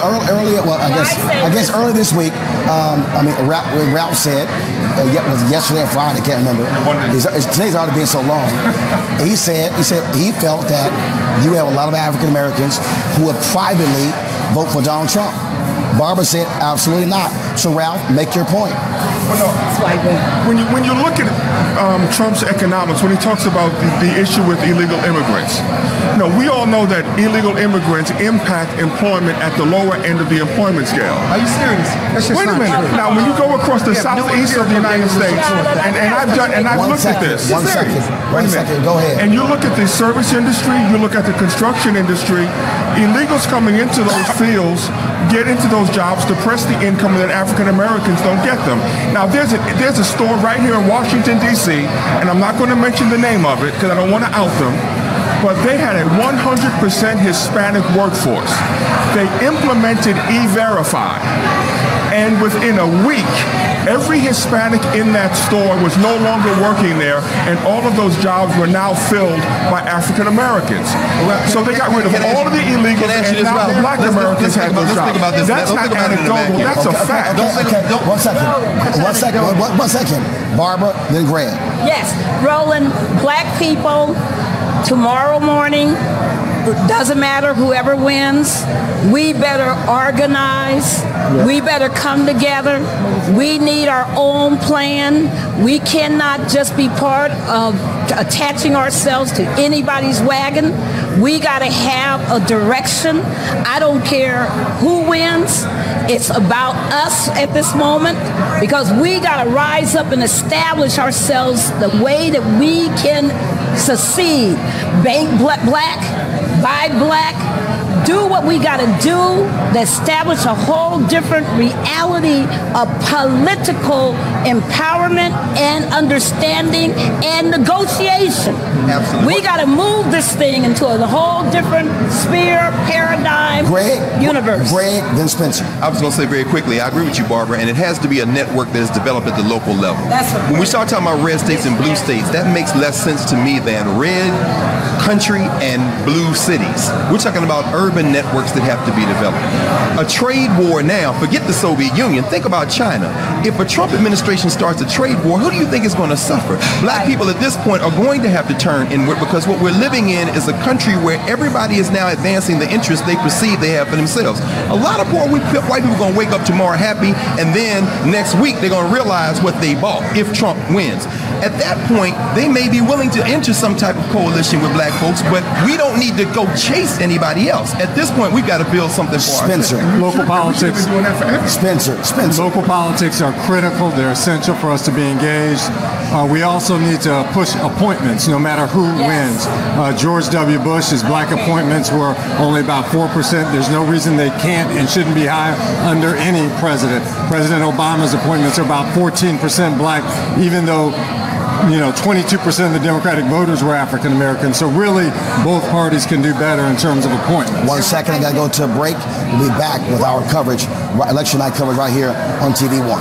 earlier, well, I guess earlier this week, Ralph said, was it yesterday or Friday? I can't remember. Today's already been so long. He said he felt that you have a lot of African Americans who would privately vote for Donald Trump. Barbara said, absolutely not. So, Ralph, make your point. Well, no, when you look at Trump's economics, when he talks about the issue with illegal immigrants, we all know that illegal immigrants impact employment at the lower end of the employment scale. Are you serious? Wait a minute. Now, when you go across the southeast of the United States, and I've looked at this. One second. Go ahead. And you look at the service industry, you look at the construction industry, illegals coming into those fields get into those jobs, depress the income, and then African Americans don't get them. Now, there's a store right here in Washington, D.C., and I'm not going to mention the name of it because I don't want to out them, but they had a 100% Hispanic workforce. They implemented E-Verify, and within a week, every Hispanic in that store was no longer working there, and all of those jobs were now filled by African Americans. So they got rid of all of the illegals, and now the black Americans had those jobs. That's not anecdotal, that's a fact. One second. Barbara, then Greg. Yes, Roland, black people, tomorrow morning, doesn't matter whoever wins, we better organize, we better come together, we need our own plan, we cannot just be part of attaching ourselves to anybody's wagon, we gotta have a direction. I don't care who wins, it's about us at this moment, because we gotta rise up and establish ourselves the way that we can succeed. Bank black, buy black, do what we got to do to establish a whole different reality of political empowerment and understanding and negotiation. Absolutely. We got to move this thing into a whole different sphere, paradigm, universe. Greg, then Spencer. I was going to say very quickly, I agree with you, Barbara, and it has to be a network that is developed at the local level. That's right. When we start talking about red states and blue states, that makes less sense to me than red country and blue cities. We're talking about urban networks that have to be developed. A trade war now, forget the Soviet Union, think about China. If a Trump administration starts a trade war, who do you think is going to suffer? Black people at this point are going to have to turn inward, because what we're living in is a country where everybody is now advancing the interests they perceive they have for themselves. A lot of poor white people are going to wake up tomorrow happy, and then next week they're going to realize what they bought if Trump wins. At that point, they may be willing to enter some type of coalition with black folks, but we don't need to go chase anybody else. At this point, we've got to build something for Spencer. ourselves. Local politics. Spencer. Local politics are critical. They're essential for us to be engaged. We also need to push appointments, no matter who wins. George W. Bush's black appointments were only about 4%. There's no reason they can't and shouldn't be higher under any president. President Obama's appointments are about 14% black, even though 22% of the Democratic voters were African American. So really, both parties can do better in terms of appointments. 1 second, I got to go to a break. We'll be back with our coverage, election night coverage right here on TV1.